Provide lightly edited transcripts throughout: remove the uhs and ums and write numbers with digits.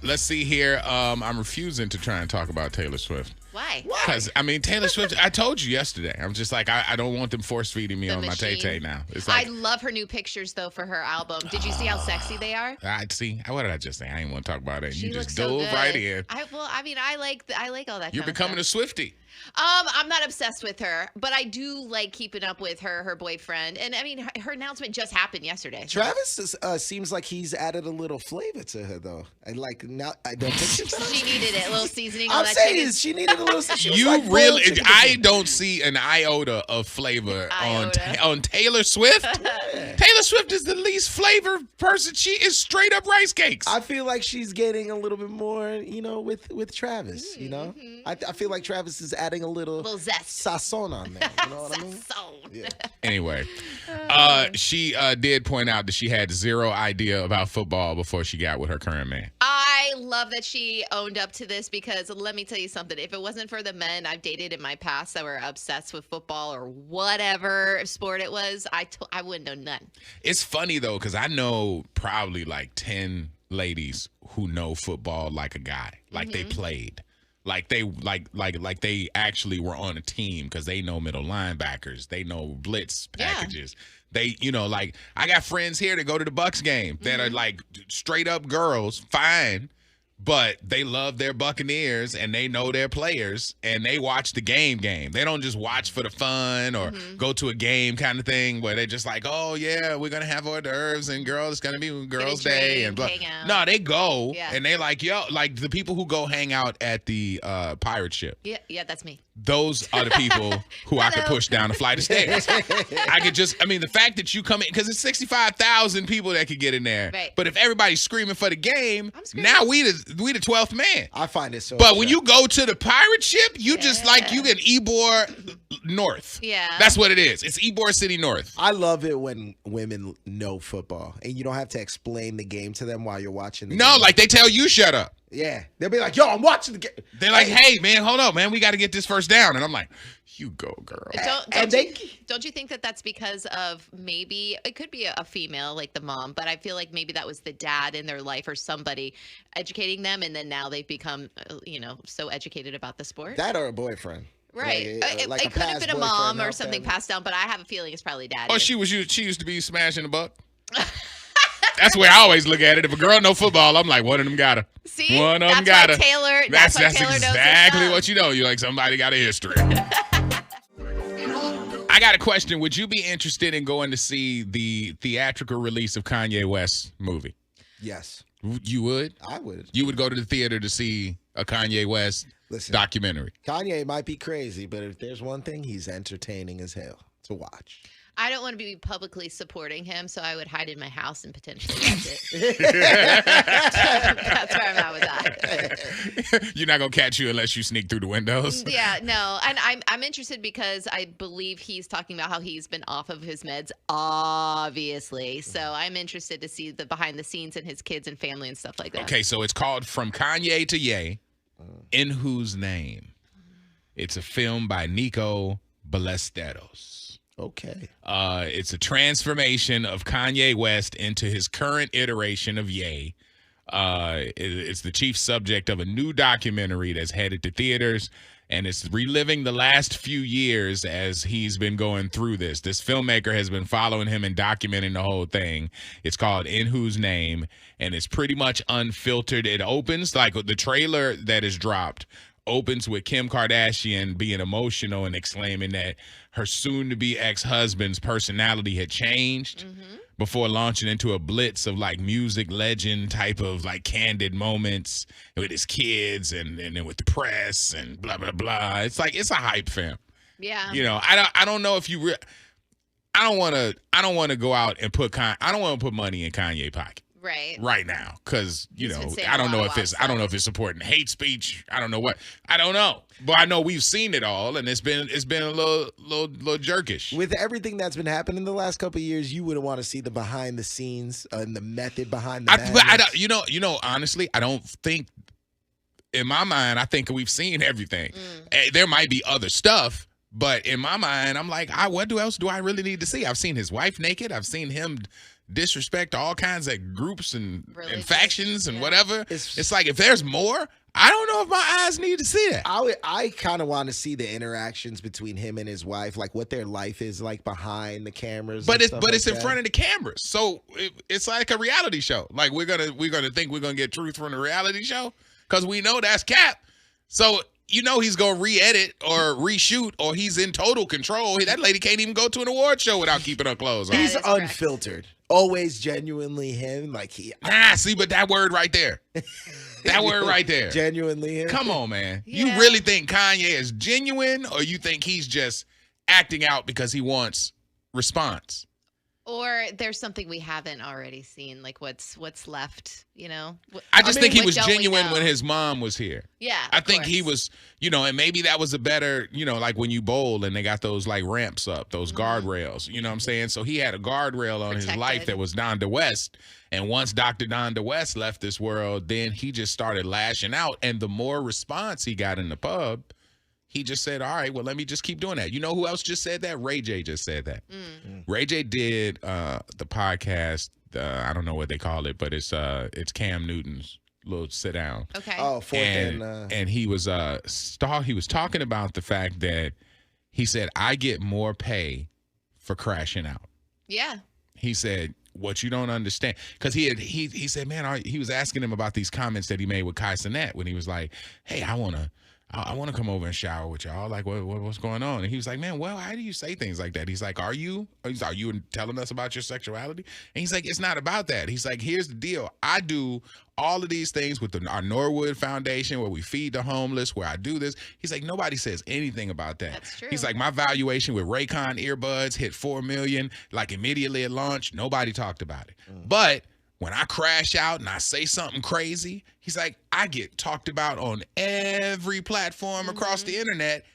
Let's see here. I'm refusing to try and talk about Taylor Swift. Why? Because, I mean, Taylor Swift, I told you yesterday. I'm just like, I don't want them force feeding me on my Tay-Tay now. It's like, I love her new pictures, though, for her album. Did you see how sexy they are? What did I just say? I didn't want to talk about it. She You just looks so dove good. right in. I like all that. You're becoming a Swiftie. I'm not obsessed with her, but I do like keeping up with her boyfriend. And I mean, her announcement just happened yesterday. Travis seems like he's added a little flavor to her, though. And like now, I don't think she needed it, a little seasoning. I'm saying she needed a little. I don't see an iota of flavor on Taylor Swift. Taylor Swift is the least flavored person. She is straight up rice cakes. I feel like she's getting a little bit more, with Travis. I feel like Travis is adding a little zest, sazon on there. You know what I mean? Yeah. Anyway, she did point out that she had zero idea about football before she got with her current man. I love that she owned up to this because let me tell you something. If it wasn't for the men I've dated in my past that were obsessed with football or whatever sport it was, I wouldn't know none. It's funny, though, because I know probably like 10 ladies who know football like a guy. Like they played. Like they actually were on a team because they know middle linebackers. They know blitz packages. They, like I got friends here that go to the Bucks game that are like straight up girls, fine, but they love their Buccaneers and they know their players and they watch the game. They don't just watch for the fun or go to a game kind of thing where they're just like, oh yeah, we're gonna have hors d'oeuvres and it's gonna be girls' day and blah. No, they go and they like, like the people who go hang out at the pirate ship. Yeah, that's me. Those are the people who I could push down a flight of stairs. The fact that you come in, because it's 65,000 people that could get in there. Right. But if everybody's screaming for the game, now we the 12th man. I find it so. But when you go to the pirate ship, you just like you get Ybor North. Yeah. That's what it is. It's Ybor City North. I love it when women know football and you don't have to explain the game to them while you're watching the game. Like they tell you shut up. Yeah. They'll be like, yo, I'm watching the game. They're like, hey, man, hold up, man. We got to get this first down. And I'm like, you go, girl. Don't you think that that's because of maybe it could be a female like the mom, but I feel like maybe that was the dad in their life or somebody educating them. And then now they've become, so educated about the sport. That or a boyfriend. Right. It could have been a mom or something passed down, but I have a feeling it's probably daddy. Oh, she used to be smashing the buck. That's where I always look at it. If a girl know football, I'm like, one of them got her. See? One of them got her. That's Taylor exactly what you know. You're like, somebody got a history. I got a question. Would you be interested in going to see the theatrical release of Kanye West's movie? Yes. You would? I would. You would go to the theater to see a Kanye West documentary? Kanye might be crazy, but if there's one thing, he's entertaining as hell to watch. I don't want to be publicly supporting him, so I would hide in my house and potentially watch it. That's where I'm at with that. You're not going to catch you unless you sneak through the windows? Yeah, no. And I'm interested because I believe he's talking about how he's been off of his meds, obviously. So I'm interested to see the behind the scenes and his kids and family and stuff like that. Okay, so it's called From Kanye to Ye, In Whose Name? It's a film by Nico Ballesteros. Okay. It's a transformation of Kanye West into his current iteration of Ye. It's the chief subject of a new documentary that's headed to theaters, and it's reliving the last few years as he's been going through this. This filmmaker has been following him and documenting the whole thing. It's called In Whose Name, and it's pretty much unfiltered. It opens like the trailer that is dropped opens with Kim Kardashian being emotional and exclaiming that her soon-to-be ex-husband's personality had changed before launching into a blitz of like music legend type of like candid moments with his kids and then with the press and blah blah blah. It's like it's a hype film. Yeah. I don't know if you I don't want to go out and I don't want to put money in Kanye's pocket. Right now, because I don't know if it's supporting hate speech. I don't know what. I don't know, but I know we've seen it all, and it's been a little jerkish. With everything that's been happening the last couple of years, you wouldn't want to see the behind the scenes and the method behind the. Honestly, I don't think. In my mind, I think we've seen everything. There might be other stuff, but in my mind, I'm like, what else do I really need to see? I've seen his wife naked. I've seen him disrespect all kinds of groups and Religious, factions and whatever. It's- It's like if there's more, I don't know if my eyes need to see that. I kind of want to see the interactions between him and his wife, like what their life is like behind the cameras. But and it's in front of the cameras, so it's like a reality show. Like we're gonna think we're gonna get truth from the reality show because we know that's cap. So he's gonna re-edit or reshoot, or he's in total control. That lady can't even go to an award show without keeping her clothes on. He's That is correct. unfiltered, always genuinely him. Like See, but that word right there, that word right there, genuinely him. come on, man. Yeah. You really think Kanye is genuine, or you think he's just acting out because he wants response? Or there's something we haven't already seen, like what's left, I just think he what was don't we genuine know? when his mom was here. Yeah, I of think he course. was, and maybe that was a better, like when you bowl and they got those like ramps up, those guardrails, you know what I'm saying? So he had a guardrail on his Protected. life that was Donda West. And once Dr. Donda West left this world, then he just started lashing out. And the more response he got in the pub, he just said, all right, well, let me just keep doing that. You know who else just said that? Ray J just said that. Ray J did the podcast, I don't know what they call it, but it's Cam Newton's little sit down. Okay. Oh, fourth And he was he was talking about the fact that he said, I get more pay for crashing out. Yeah. He said, what you don't understand, because he said, man, he was asking him about these comments that he made with Kai Cenat when he was like, hey, I want to come over and shower with y'all. Like, what's going on? And he was like, man, well, how do you say things like that? He's like, are you telling us about your sexuality? And he's like, it's not about that. He's like, here's the deal. I do all of these things with our Norwood Foundation where we feed the homeless, where I do this. He's like, nobody says anything about that. That's true. He's like, my valuation with Raycon earbuds hit $4 million, like immediately at launch. Nobody talked about it. But when I crash out and I say something crazy, he's like, I get talked about on every platform across the internet,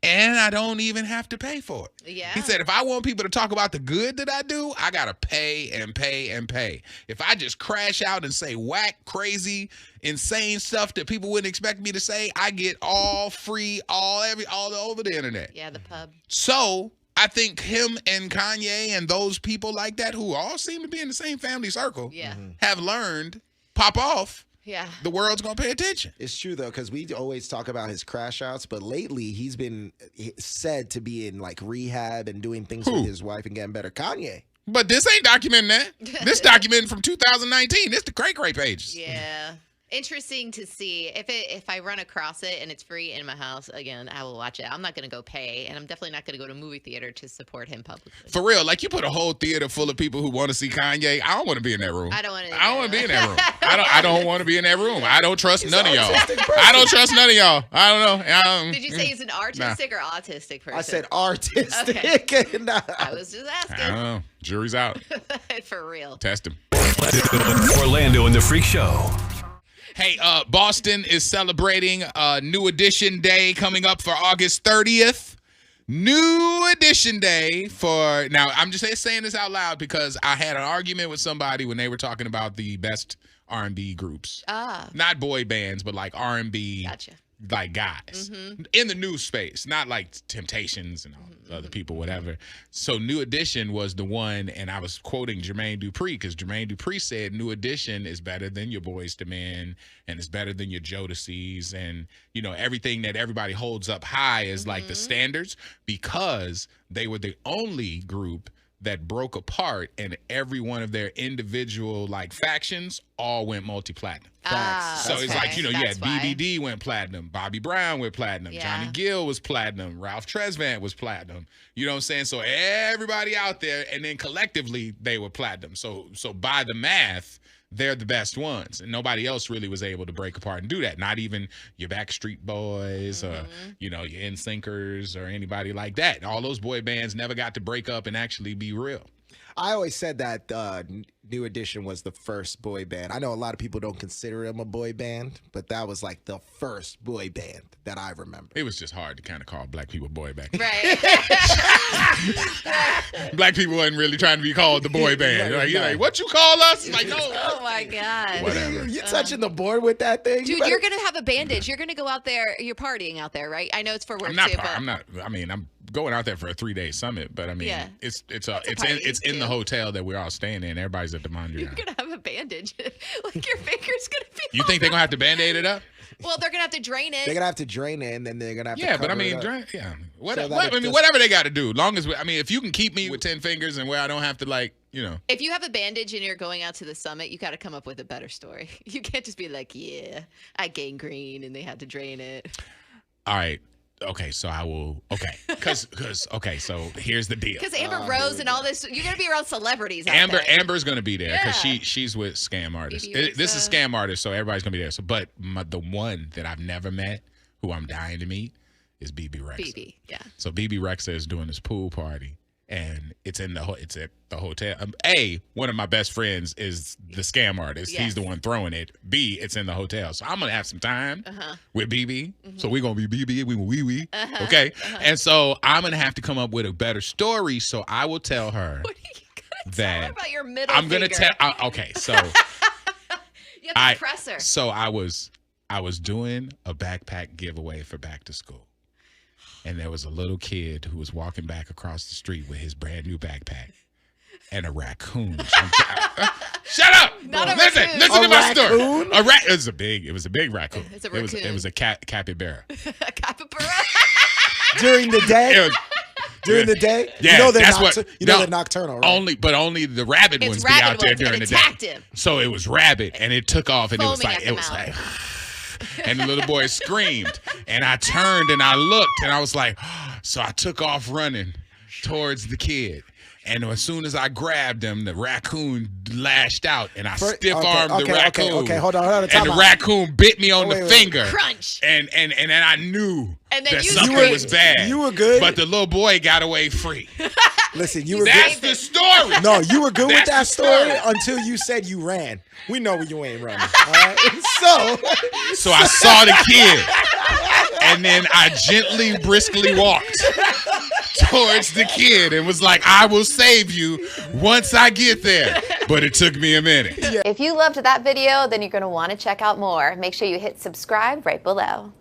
and I don't even have to pay for it. Yeah. He said, if I want people to talk about the good that I do, I got to pay and pay and pay. If I just crash out and say whack, crazy, insane stuff that people wouldn't expect me to say, I get all free, all over the internet. Yeah, the pub. So I think him and Kanye and those people like that who all seem to be in the same family circle Yeah. have learned, pop off, Yeah. the world's going to pay attention. It's true though, because we always talk about his crash outs, but lately he's been said to be in like rehab and doing things Who? with his wife and getting better. Kanye. But this ain't documenting that. This documenting from 2019. This the cray pages. Yeah. Interesting to see if I run across it and it's free in my house again. I will watch it. I'm not going to go pay, and I'm definitely not going to go to a movie theater to support him publicly. For real, like you put a whole theater full of people who want to see Kanye. I don't want to be in that room. I don't want to. I don't want to be in that room. I don't want to be in that room. I don't trust He's none of an y'all. autistic person. I don't trust none of y'all. I don't know. Did you say he's an artistic or autistic person? I said artistic. Nah. I was just I don't asking. know. Jury's out. For real. Test him. Orlando and the Freak Show. Hey, Boston is celebrating New Edition Day coming up for August 30th. New Edition Day for now. I'm just saying this out loud because I had an argument with somebody when they were talking about the best R&B groups, not boy bands, but like R&B, Gotcha. like guys in the new space, not like Temptations and all the other people, whatever. So New Edition was the one, and I was quoting Jermaine Dupri because Jermaine Dupri said New Edition is better than your Boyz II Men and it's better than your Jodeci's, and everything that everybody holds up high is like the standards, because they were the only group that broke apart and every one of their individual like factions all went multi-platinum. So it's like, you had BBD went platinum, Bobby Brown went platinum, Yeah. Johnny Gill was platinum, Ralph Tresvant was platinum. You know what I'm saying? So everybody out there, and then collectively they were platinum. So by the math, they're the best ones, and nobody else really was able to break apart and do that. Not even your Backstreet Boys or your NSYNCers or anybody like that. All those boy bands never got to break up and actually be real. I always said that New Edition was the first boy band. I know a lot of people don't consider them a boy band, but that was like the first boy band that I remember. It was just hard to kind of call black people boy back then. Right. Black people wasn't really trying to be called the boy band. You're like, what you call us? Like, no. Oh my God. Whatever. You touching the board with that thing? Dude, you're gonna have a bandage. You're gonna go out there. You're partying out there, right? I know it's for work too. But I'm going out there for a 3-day summit, but I mean, Yeah. it's a party, in the too. hotel that we're all staying in. Everybody's at the Mondrian. You're gonna have a bandage. Like your finger's gonna be. You think they're gonna have to Band-Aid it up? Well, they're gonna have to drain it. They're gonna have to drain it, and then they're gonna have to cover But I mean, it up. whatever they got to do. Long as if you can keep me with 10 fingers and where I don't have to If you have a bandage and you're going out to the summit, you got to come up with a better story. You can't just be like, yeah, I gangrene and they had to drain it. All right. Okay, so I will. Okay, because so here's the deal. Because Amber Rose and all this, you're gonna be around celebrities. Out there. Amber's gonna be there because Yeah. she's with Scam Artists. Bebe This is Rexha. Scam Artists, so everybody's gonna be there. So, but the one that I've never met, who I'm dying to meet, is Bebe Rexha. BB, yeah. So Bebe Rexha is doing this pool party, and it's at the hotel. One of my best friends is the Scam Artist. Yes. He's the one throwing it. B, it's in the hotel. So I'm gonna have some time with BB. So we're gonna be BB, we. Okay, and so I'm gonna have to come up with a better story. So I will tell her What are you gonna that tell her about your middle I'm gonna finger? tell. Okay, so You have to press her. so I was doing a backpack giveaway for back to school. And there was a little kid who was walking back across the street with his brand new backpack. And a raccoon. Shut up! Not a Listen raccoon. to my story. raccoon? It was a big raccoon. It's a It raccoon. was a capybara. A capybara. During the day. It was- During the day. Yeah, you know they're that's what. they're nocturnal, right? Only the rabbit It's ones be rabbit out there ones, during and the it day. attacked him. So it was rabbit, and it took off, and Foaming at the mouth. and the little boy screamed, and I turned and I looked, and I was like, so I took off running towards the kid. And as soon as I grabbed him, the raccoon lashed out, and I stiff-armed the raccoon. Okay, hold on. And the raccoon bit me on the wait. finger. Crunch. And then I knew And then that you something screamed. was bad. You were good. But the little boy got away free. Listen, you were That's good. the story. No, you were good with That's that the story story. until you said you ran. We know you ain't running. All right? So I saw the kid, and then I gently, briskly walked towards the kid and was like, I will save you once I get there. But it took me a minute. If you loved that video, then you're going to want to check out more. Make sure you hit subscribe right below.